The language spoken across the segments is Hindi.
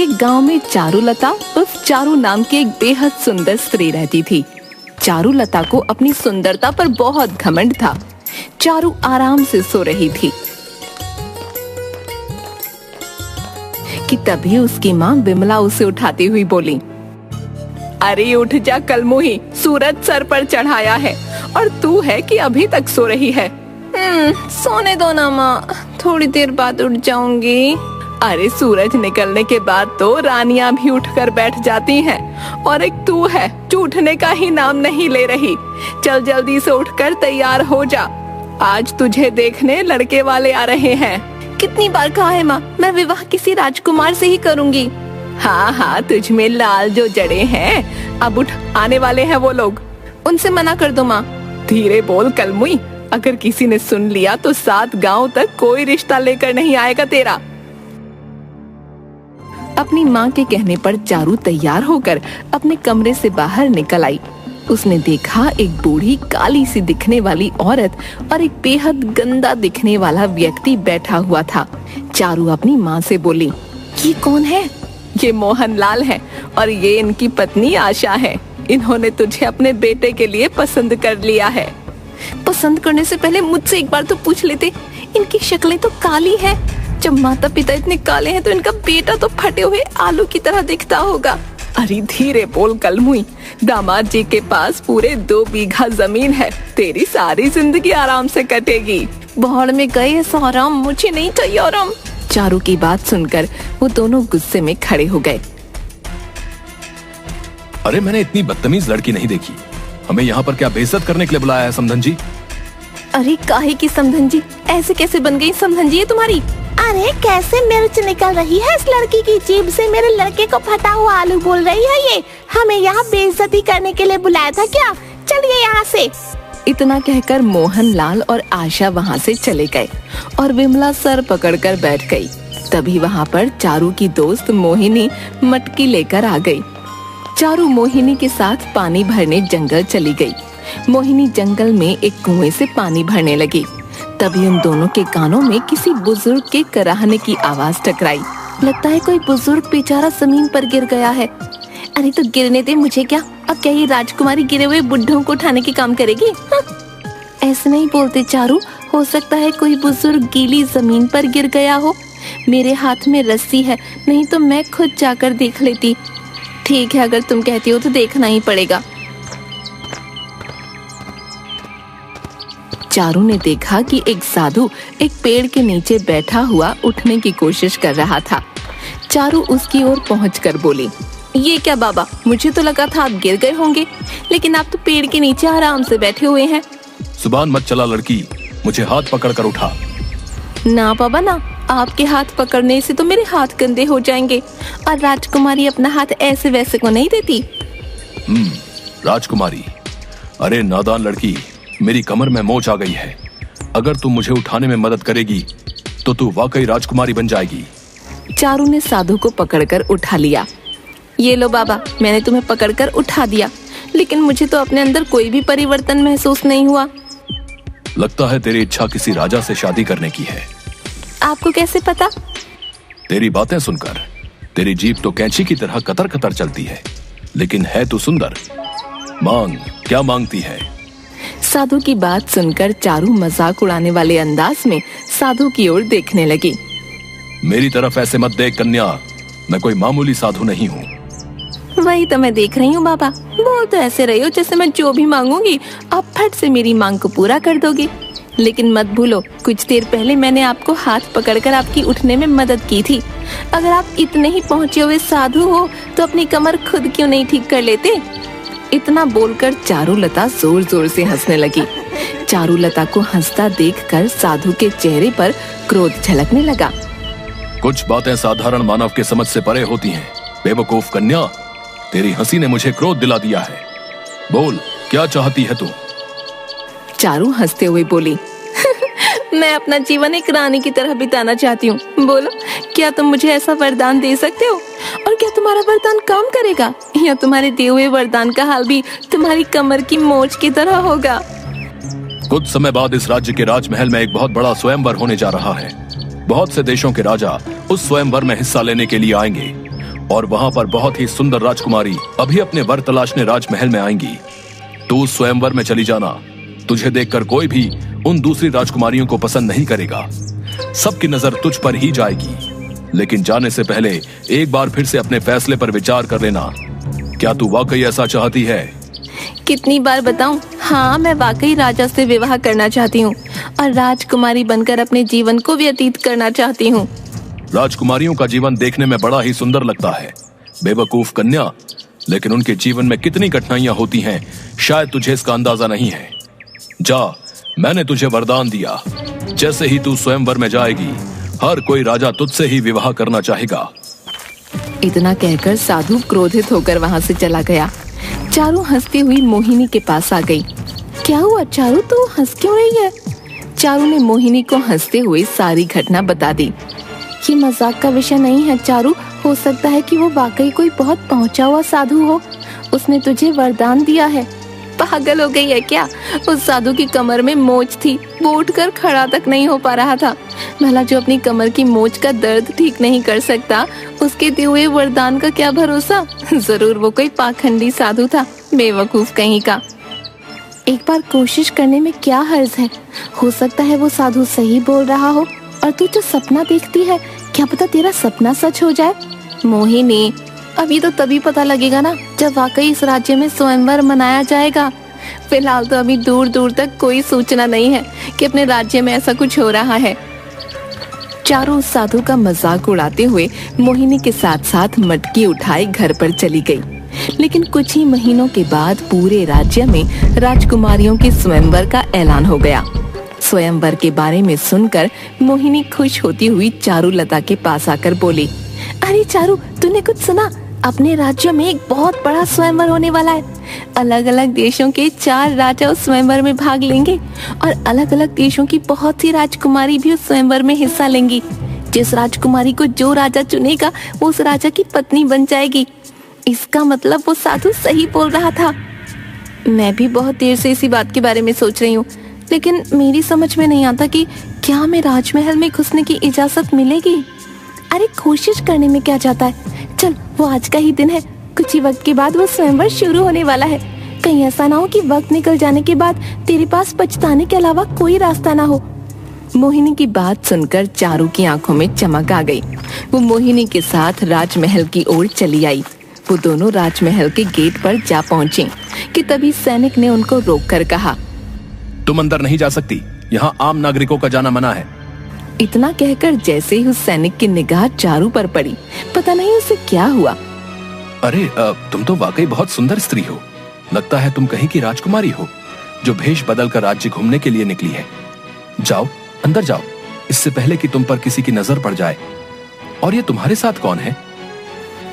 एक गांव में चारुलता उर्फ चारू नाम की एक बेहद सुंदर स्त्री रहती थी। चारुलता को अपनी सुंदरता पर बहुत घमंड था। चारू आराम से सो रही थी कि तभी उसकी माँ विमला उसे उठाती हुई बोली, अरे उठ जा कलमुही, सूरज सर पर चढ़ाया है और तू है कि अभी तक सो रही है। सोने दो ना माँ, थोड़ी देर बाद उठ जाऊंगी। अरे सूरज निकलने के बाद तो रानियां भी उठकर बैठ जाती हैं और एक तू है जो उठने का ही नाम नहीं ले रही। चल जल्दी से उठकर तैयार हो जा, आज तुझे देखने लड़के वाले आ रहे हैं। कितनी बार कहा है माँ, मैं विवाह किसी राजकुमार से ही करूंगी। हाँ हाँ, तुझ में लाल जो जड़े हैं, अब उठ, आने वाले हैं वो लोग, उनसे मना कर दो माँ। धीरे बोल कलमुई, अगर किसी ने सुन लिया तो 7 गांव तक कोई रिश्ता लेकर नहीं आएगा तेरा। अपनी माँ के कहने पर चारू तैयार होकर अपने कमरे से बाहर निकल आई। उसने देखा एक बूढ़ी काली सी दिखने वाली औरत और एक बेहद गंदा दिखने वाला व्यक्ति बैठा हुआ था। चारू अपनी माँ से बोली, ये कौन है? ये मोहनलाल है और ये इनकी पत्नी आशा है। इन्होंने तुझे अपने बेटे के लिए पसंद कर लिया है। पसंद करने से पहले मुझसे एक बार तो पूछ लेते, इनकी शक्लें तो काली हैं। जब माता पिता इतने काले हैं तो इनका बेटा तो फटे हुए आलू की तरह दिखता होगा। अरे धीरे बोल कलमुई, दामाद जी के पास पूरे 2 बीघा जमीन है, तेरी सारी जिंदगी आराम से कटेगी। बाहर में गए सारा, मुझे नहीं चाहिए आराम। चारू की बात सुनकर वो दोनों गुस्से में खड़े हो गए। अरे मैंने इतनी बदतमीज लड़की नहीं देखी। हमें यहाँ पर क्या बेइज्जत करने के लिए बुलाया है समधन जी? अरे काहे की समधन जी, ऐसे कैसे बन गई समधन जी ये तुम्हारी? अरे कैसे मिर्च निकल रही है इस लड़की की जीभ से, मेरे लड़के को फटा हुआ आलू बोल रही है ये। हमें यहाँ बेइज्जती करने के लिए बुलाया था क्या? चलिए यहाँ से। इतना कहकर मोहनलाल और आशा वहाँ से चले गए और विमला सर पकड़कर बैठ गई। तभी वहाँ पर चारू की दोस्त मोहिनी मटकी लेकर आ गई। चारू मोहिनी के साथ पानी भरने जंगल चली गई। मोहिनी जंगल में एक कुएं से पानी भरने लगी। तभी उन दोनों के कानों में किसी बुजुर्ग के कराहने की आवाज टकराई। लगता है कोई बुजुर्ग बेचारा जमीन पर गिर गया है। अरे तो गिरने दे, मुझे क्या, अब क्या ये राजकुमारी गिरे हुए बुढ़ों को उठाने के काम करेगी? ऐसे नहीं बोलते चारू, हो सकता है कोई बुजुर्ग गीली जमीन पर गिर गया हो। मेरे हाथ में रस्सी है, नहीं तो मैं खुद जाकर देख लेती। ठीक है, अगर तुम कहती हो तो देखना ही पड़ेगा। चारू ने देखा कि एक साधु एक पेड़ के नीचे बैठा हुआ उठने की कोशिश कर रहा था। चारू उसकी ओर पहुंचकर बोली, ये क्या बाबा, मुझे तो लगा था आप गिर गए होंगे, लेकिन आप तो पेड़ के नीचे आराम से बैठे हुए हैं। जुबान मत चला लड़की, मुझे हाथ पकड़ कर उठा। ना बाबा ना, आपके हाथ पकड़ने से तो मेरे हाथ गंदे हो जाएंगे और राजकुमारी अपना हाथ ऐसे वैसे को नहीं देती। राजकुमारी? अरे नादान लड़की, मेरी कमर में मोच आ गई है। अगर तुम मुझे उठाने में मदद करेगी तो तू वाकई राजकुमारी बन जाएगी। चारू ने साधु को पकड़कर उठा लिया। ये लो बाबा, मैंने तुम्हें पकड़कर उठा दिया, लेकिन मुझे तो अपने अंदर कोई भी परिवर्तन महसूस नहीं हुआ। लगता है तेरी इच्छा किसी राजा से शादी करने की है। आपको कैसे पता? तेरी बातें सुनकर। तेरी जीभ तो कैंची की तरह कतर कतर चलती है, लेकिन है तू सुंदर। मांग, क्या मांगती है? साधु की बात सुनकर चारू मजाक उड़ाने वाले अंदाज में साधु की ओर देखने लगी। मेरी तरफ ऐसे मत देख कन्या, मैं कोई मामूली साधु नहीं हूँ। वही तो मैं देख रही हूँ बाबा, बोल तो ऐसे रही हो जैसे मैं जो भी मांगूंगी आप फट से मेरी मांग को पूरा कर दोगे। लेकिन मत भूलो, कुछ देर पहले मैंने आपको हाथ पकड़कर आपकी उठने में मदद की थी। अगर आप इतने ही पहुँचे हुए साधु हो तो अपनी कमर खुद क्यों नहीं ठीक कर लेते? इतना बोलकर चारुलता जोर जोर से हंसने लगी। चारुलता को हंसता देखकर साधु के चेहरे पर क्रोध झलकने लगा। कुछ बातें साधारण मानव के समझ से परे होती हैं। बेवकूफ कन्या, तेरी हंसी ने मुझे क्रोध दिला दिया है। बोल, क्या चाहती है तू? चारू हंसते हुए बोली, मैं अपना जीवन एक रानी की तरह बिताना चाहती हूँ। बोलो, क्या तुम मुझे ऐसा वरदान दे सकते हो? और क्या तुम्हारा वरदान काम करेगा, या तुम्हारे दिए हुए वरदान का हाल भी तुम्हारी कमर की मोच की तरह होगा? कुछ समय बाद इस राज्य के राजमहल में एक बहुत बड़ा स्वयंवर होने जा रहा है। बहुत से देशों के राजा उस स्वयंवर में हिस्सा लेने के लिए आएंगे और वहां पर बहुत ही सुंदर राजकुमारी अभी अपने वर तलाशने राजमहल में आएंगी। तू स्वयंवर में चली जाना। तुझे देखकर कोई भी उन दूसरी राजकुमारियों को पसंद नहीं करेगा। सबकी नजर तुझ पर ही जाएगी। लेकिन जाने से पहले एक बार फिर से अपने फैसले पर विचार कर लेना। क्या तू वाकई ऐसा चाहती है? कितनी बार बताऊं? हाँ, मैं वाकई राजा से विवाह करना चाहती हूँ और राजकुमारी बनकर अपने जीवन को व्यतीत करना चाहती हूँ। राजकुमारियों का जीवन देखने में बड़ा ही सुंदर लगता है बेवकूफ कन्या, लेकिन उनके जीवन में कितनी कठिनाइयां होती हैं शायद तुझे इसका अंदाजा नहीं है। जा, मैंने तुझे वरदान दिया, जैसे ही तू स्वयंवर में जाएगी हर कोई राजा तुझसे ही विवाह करना चाहेगा। इतना कहकर साधु क्रोधित होकर वहाँ से चला गया। चारू हंसती हुई मोहिनी के पास आ गई। क्या हुआ चारू, तू हंस क्यों रही है? चारू ने मोहिनी को हंसते हुए सारी घटना बता दी। ये मजाक का विषय नहीं है चारू, हो सकता है कि वो वाकई कोई बहुत पहुंचा हुआ साधु हो। उसने तुझे वरदान दिया है। पागल हो गई है क्या? उस साधु की कमर में मोच थी, वो उठकर खड़ा तक नहीं हो पा रहा था। भला जो अपनी कमर की मोच का दर्द ठीक नहीं कर सकता, उसके दिए हुए वरदान का क्या भरोसा? जरूर वो कोई पाखंडी साधु था, बेवकूफ कहीं का। एक बार कोशिश करने में क्या हर्ज है? हो सकता है वो साधु सही बोल रहा हो और तू जो सपना देखती है, क्या पता तेरा सपना सच हो जाए। मोहिनी, अभी तो तभी पता लगेगा ना जब वाकई इस राज्य में स्वयंवर मनाया जाएगा। फिलहाल तो अभी दूर दूर तक कोई सूचना नहीं है कि अपने राज्य में ऐसा कुछ हो रहा है। चारू उस साधु का मजाक उड़ाते हुए मोहिनी के साथ साथ मटकी उठाए घर पर चली गई। लेकिन कुछ ही महीनों के बाद पूरे राज्य में राजकुमारियों के स्वयंवर का ऐलान हो गया। स्वयंवर के बारे में सुनकर मोहिनी खुश होती हुई चारुलता के पास आकर बोली, अरे चारू, तूने कुछ सुना? अपने राज्य में एक बहुत बड़ा स्वयंवर होने वाला है। अलग अलग देशों के 4 राजा उस स्वयंवर में भाग लेंगे और अलग अलग देशों की बहुत सी राजकुमारी भी उस स्वयंवर में हिस्सा लेंगी। जिस राजकुमारी को जो राजा चुनेगा वो उस राजा की पत्नी बन जाएगी। इसका मतलब वो साधु सही बोल रहा था। मैं भी बहुत देर से इसी बात के बारे में सोच रही हूँ, लेकिन मेरी समझ में नहीं आता कि क्या हमें राजमहल में घुसने की इजाजत मिलेगी। अरे कोशिश करने में क्या जाता है, चल वो आज का ही दिन है। कुछ ही वक्त के बाद वो स्वयंवर शुरू होने वाला है। कहीं ऐसा ना हो कि वक्त निकल जाने के बाद तेरे पास पछताने के अलावा कोई रास्ता ना हो। मोहिनी की बात सुनकर चारू की आंखों में चमक आ गई। वो मोहिनी के साथ राजमहल की ओर चली आई। वो दोनों राजमहल के गेट पर जा पहुँचे कि तभी सैनिक ने उनको रोककर कहा, तुम अंदर नहीं जा सकती, यहाँ आम नागरिकों का जाना मना है। इतना कहकर जैसे ही उस सैनिक की निगाह चारू पर पड़ी, पता नहीं उसे क्या हुआ। अरे तुम तो वाकई बहुत सुंदर स्त्री हो। लगता है तुम कहीं की राजकुमारी हो जो भेष बदल कर राज्य घूमने के लिए निकली है। जाओ अंदर जाओ, इससे पहले कि तुम पर किसी की नजर पड़ जाए। और ये तुम्हारे साथ कौन है?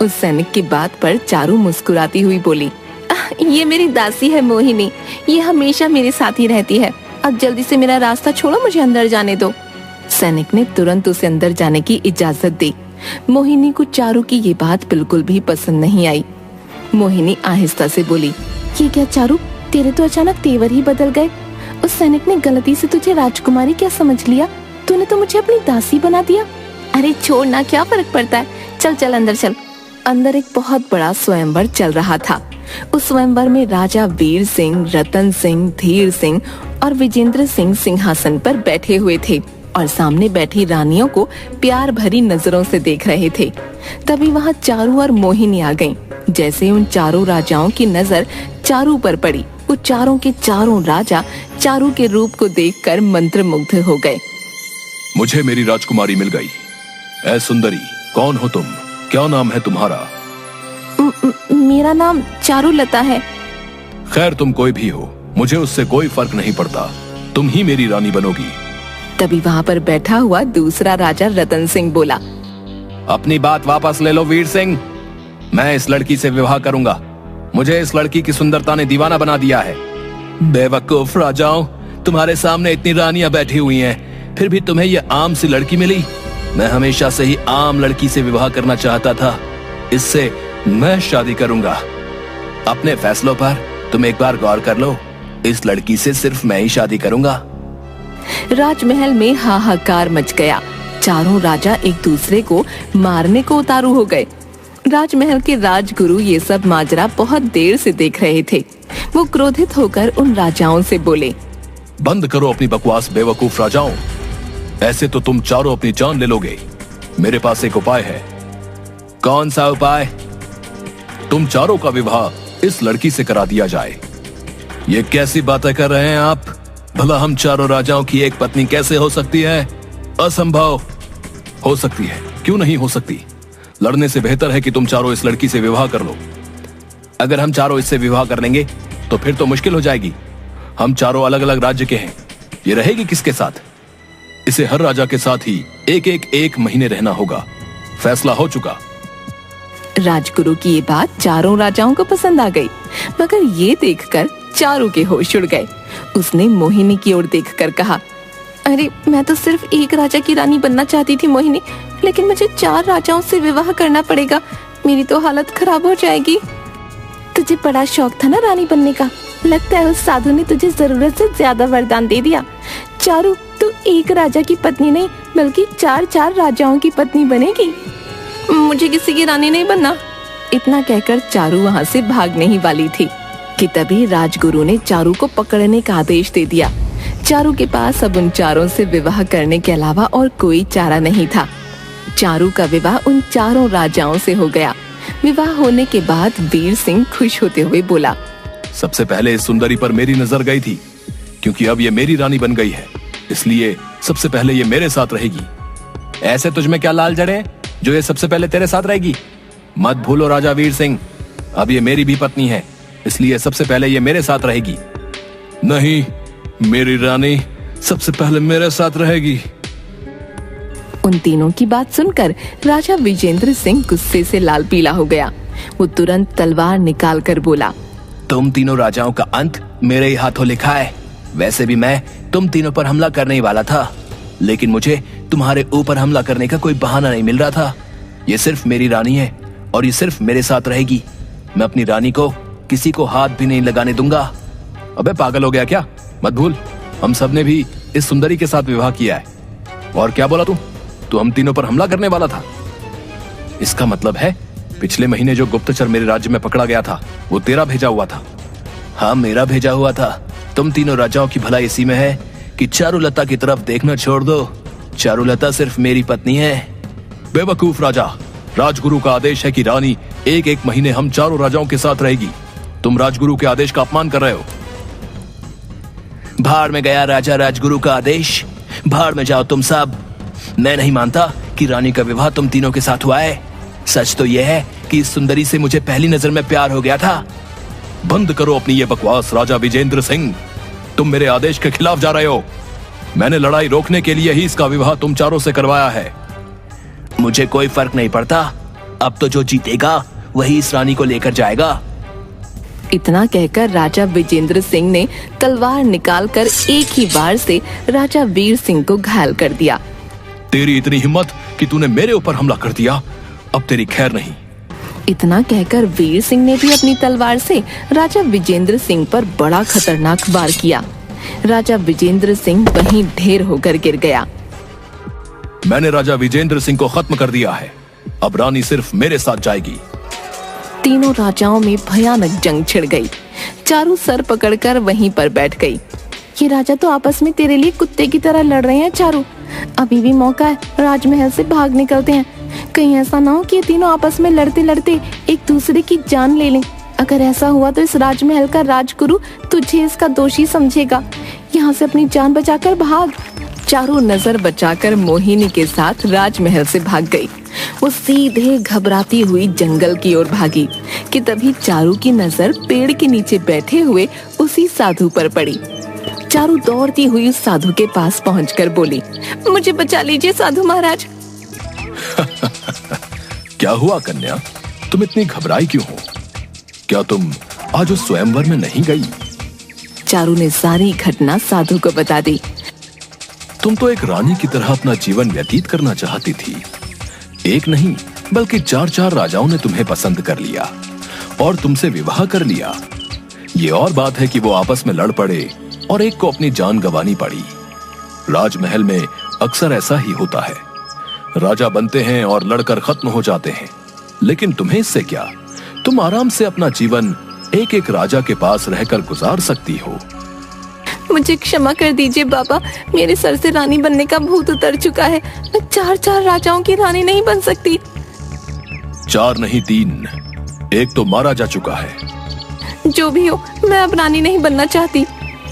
उस सैनिक की बात पर चारू मुस्कुराती हुई बोली, ये मेरी दासी है मोहिनी। ये हमेशा मेरे साथ ही रहती है। अब जल्दी से मेरा रास्ता छोड़ो, मुझे अंदर जाने दो। सैनिक ने तुरंत उसे अंदर जाने की इजाजत दी। मोहिनी को चारू की ये बात बिल्कुल भी पसंद नहीं आई। मोहिनी आहिस्ता से बोली, ये क्या चारू, तेरे तो अचानक तेवर ही बदल गए। उस सैनिक ने गलती से तुझे राजकुमारी क्या समझ लिया? तूने तो मुझे अपनी दासी बना दिया। अरे छोड़ ना, क्या फर्क पड़ता है, चल चल अंदर चल। अंदर एक बहुत बड़ा स्वयंवर चल रहा था। उस स्वयंवर में राजा वीर सिंह, रतन सिंह, धीर सिंह और विजेंद्र सिंह सिंहासन पर बैठे हुए थे और सामने बैठी रानियों को प्यार भरी नजरों से देख रहे थे। तभी वहाँ चारू और मोहिनी आ गईं। जैसे ही उन चारों राजाओं की नजर चारू पर पड़ी, वो चारों के चारों राजा चारू के रूप को देखकर मंत्रमुग्ध हो गए। मुझे मेरी राजकुमारी मिल गई। ऐ सुंदरी, कौन हो तुम? क्या नाम है तुम्हारा? मेरा नाम चारुलता है। खैर तुम कोई भी हो, मुझे उससे कोई फर्क नहीं पड़ता। तुम ही मेरी रानी बनोगी। तभी वहाँ पर बैठा हुआ दूसरा राजा रतन सिंह बोला, अपनी बात वापस ले लो वीर सिंह। मैं इस लड़की से विवाह करूंगा। मुझे इस लड़की की सुंदरता ने दीवाना बना दिया है। बेवकूफ राजाओं, तुम्हारे सामने इतनी रानियां बैठी हुई हैं, फिर भी तुम्हें ये आम सी लड़की मिली। मैं हमेशा से ही आम लड़की से विवाह करना चाहता था। इससे मैं शादी करूंगा। अपने फैसलों पर तुम एक बार गौर कर लो। इस लड़की से सिर्फ मैं ही शादी करूंगा। राजमहल में हाहाकार मच गया। चारों राजा एक दूसरे को मारने को उतारू हो गए। राजमहल के राजगुरु ये सब माजरा बहुत देर से देख रहे थे। वो क्रोधित होकर उन राजाओं से बोले, बंद करो अपनी बकवास बेवकूफ राजाओं। ऐसे तो तुम चारों अपनी जान ले लोगे। मेरे पास एक उपाय है। कौन सा उपाय? तुम चारों का विवाह इस लड़की से करा दिया जाए। ये कैसी बातें कर रहे हैं आप? भला हम चारों राजाओं की एक पत्नी कैसे हो सकती है? असंभव। हो सकती है, क्यों नहीं हो सकती? लड़ने से बेहतर है कि तुम चारों इस लड़की से विवाह कर लो। अगर हम चारों इससे विवाह कर लेंगे तो फिर तो मुश्किल हो जाएगी। हम चारों अलग अलग राज्य के हैं। ये रहेगी किसके साथ? इसे हर राजा के साथ ही एक महीने रहना होगा। फैसला हो चुका। राजगुरु की ये बात चारों राजाओं को पसंद आ गई, मगर ये देखकर चारों के होश उड़ गए। उसने मोहिनी की ओर देखकर कहा, अरे मैं तो सिर्फ एक राजा की रानी बनना चाहती थी मोहिनी, लेकिन मुझे 4 राजाओं से विवाह करना पड़ेगा। मेरी तो हालत खराब हो जाएगी। तुझे बड़ा शौक था ना रानी बनने का। लगता है उस साधु ने तुझे जरूरत से ज्यादा वरदान दे दिया। चारू, तू एक राजा की पत्नी नहीं बल्कि 4 राजाओं की पत्नी बनेगी। मुझे किसी की रानी नहीं बनना। इतना कहकर चारू वहाँ से भागने ही वाली थी कि तभी राजगुरु ने चारू को पकड़ने का आदेश दे दिया। चारू के पास अब उन चारों से विवाह करने के अलावा और कोई चारा नहीं था। चारू का विवाह उन 4 राजाओं से हो गया। विवाह होने के बाद वीर सिंह खुश होते हुए बोला, सबसे पहले इस सुंदरी पर मेरी नजर गई थी, क्योंकि अब ये मेरी रानी बन गई है, इसलिए सबसे पहले ये मेरे साथ रहेगी। ऐसे तुझ में क्या लाल जड़े जो ये सबसे पहले तेरे साथ रहेगी? मत भूलो राजा वीर सिंह, अब ये मेरी भी पत्नी है, इसलिए सबसे पहले ये मेरे साथ रहेगी। नहीं, मेरी रानी सबसे पहले मेरे साथ रहेगी। उन तीनों की बात सुनकर राजा विजेंद्र सिंह गुस्से से लाल पीला हो गया। वो तुरंत तलवार निकाल कर बोला, तुम तीनों राजाओं का अंत मेरे ही हाथों लिखा है। वैसे भी मैं तुम तीनों पर हमला करने ही वाला था, लेकिन मुझे तुम्हारे ऊपर हमला करने का कोई बहाना नहीं मिल रहा था। ये सिर्फ मेरी रानी है और ये सिर्फ मेरे साथ रहेगी। मैं अपनी रानी को किसी को हाथ भी नहीं लगाने दूंगा। अबे पागल हो गया क्या? मत भूल, हम सब ने भी इस सुंदरी के साथ विवाह किया है। और क्या बोला तू हम तीनों पर हमला करने वाला था? इसका मतलब है पिछले महीने जो गुप्तचर मेरे राज्य में पकड़ा गया था वो तेरा भेजा हुआ था। हाँ, मेरा भेजा हुआ था। तुम तीनों राजाओं की भलाई इसी में है कि चारुलता की तरफ देखना छोड़ दो। चारुलता सिर्फ मेरी पत्नी है। बेवकूफ राजा, राजगुरु का आदेश है कि रानी एक महीने हम 4 राजाओं के साथ रहेगी। तुम राजगुरु के आदेश का अपमान कर रहे हो। भाड़ में गया राजा राजगुरु का आदेश। भाड़ में जाओ तुम सब। मैं नहीं मानता कि रानी का विवाह तुम तीनों के साथ हुआ है। सच तो यह है कि इस सुंदरी से मुझे पहली नजर में प्यार हो गया था। बंद करो अपनी ये बकवास राजा विजेंद्र सिंह। तुम मेरे आदेश के खिलाफ जा रहे हो। मैंने लड़ाई रोकने के लिए ही इसका विवाह तुम चारों से करवाया है। मुझे कोई फर्क नहीं पड़ता। अब तो जो जीतेगा वही इस रानी को लेकर जाएगा। इतना कहकर राजा विजेंद्र सिंह ने तलवार निकालकर एक ही बार से राजा वीर सिंह को घायल कर दिया। तेरी इतनी हिम्मत कि तूने मेरे ऊपर हमला कर दिया, अब तेरी खैर नहीं। इतना कहकर वीर सिंह ने भी अपनी तलवार से राजा विजेंद्र सिंह पर बड़ा खतरनाक वार किया। राजा विजेंद्र सिंह वहीं ढेर होकर गिर गया। मैंने राजा विजेंद्र सिंह को खत्म कर दिया है। अब रानी सिर्फ मेरे साथ जाएगी। तीनों राजाओं में भयानक जंग छिड़ गई। चारू सर पकड़कर वहीं पर बैठ गई। ये राजा तो आपस में तेरे लिए कुत्ते की तरह लड़ रहे हैं चारू। अभी भी मौका है, राजमहल से भाग निकलते हैं। कहीं ऐसा ना हो कि ये तीनों आपस में लड़ते लड़ते एक दूसरे की जान ले लें। अगर ऐसा हुआ तो इस राजमहल का राजगुरु तुझे इसका दोषी समझेगा। यहाँ से अपनी जान बचाकर भाग। चारू नजर बचाकर मोहिनी के साथ राजमहल से भाग गई। वो सीधे घबराती हुई जंगल की ओर भागी कि तभी चारू की नजर पेड़ के नीचे बैठे हुए उसी साधु पर पड़ी। चारू दौड़ती हुई उस साधु के पास पहुंचकर बोली, मुझे बचा लीजिए साधु महाराज। क्या हुआ कन्या, तुम इतनी घबराई क्यों हो? क्या तुम आज उस स्वयंवर में नहीं गई? चारू ने सारी घटना साधु को बता दी। तुम तो एक रानी की तरह अपना जीवन व्यतीत करना चाहती थी। एक नहीं बल्कि 4 राजाओं ने तुम्हें पसंद कर लिया और तुमसे विवाह कर लिया। ये और बात है कि वो आपस में लड़ पड़े और एक को अपनी जान गंवानी पड़ी। राजमहल में अक्सर ऐसा ही होता है। राजा बनते हैं और लड़कर खत्म हो जाते हैं। लेकिन तुम्हें इससे क्या? तुम आराम से अपना जीवन एक एक राजा के पास रहकर गुजार सकती हो। मुझे क्षमा कर दीजिए बाबा, मेरे सर से रानी बनने का भूत उतर चुका है। मैं 4 राजाओं की रानी नहीं बन सकती। 4 नहीं 3, एक तो मारा जा चुका है। जो भी हो, मैं अब रानी नहीं बनना चाहती।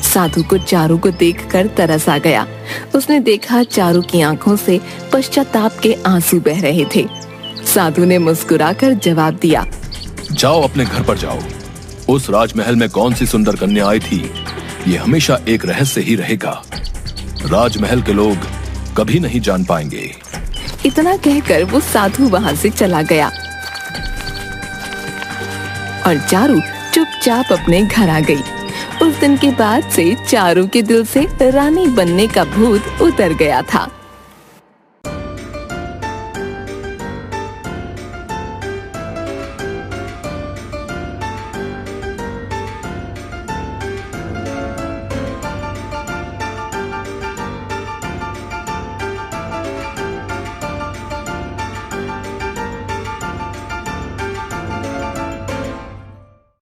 साधु को चारू को देखकर तरस आ गया। उसने देखा चारू की आंखों से पश्चाताप के आंसू बह रहे थे। साधु ने मुस्कुराकर जवाब दिया, जाओ अपने घर पर जाओ। उस राजमहल में कौन सी सुंदर कन्या आई थी, ये हमेशा एक रहस्य ही रहेगा। राजमहल के लोग कभी नहीं जान पाएंगे। इतना कहकर वो साधु वहां से चला गया और चारू चुपचाप अपने घर आ गई। उस दिन के बाद से चारू के दिल से रानी बनने का भूत उतर गया था।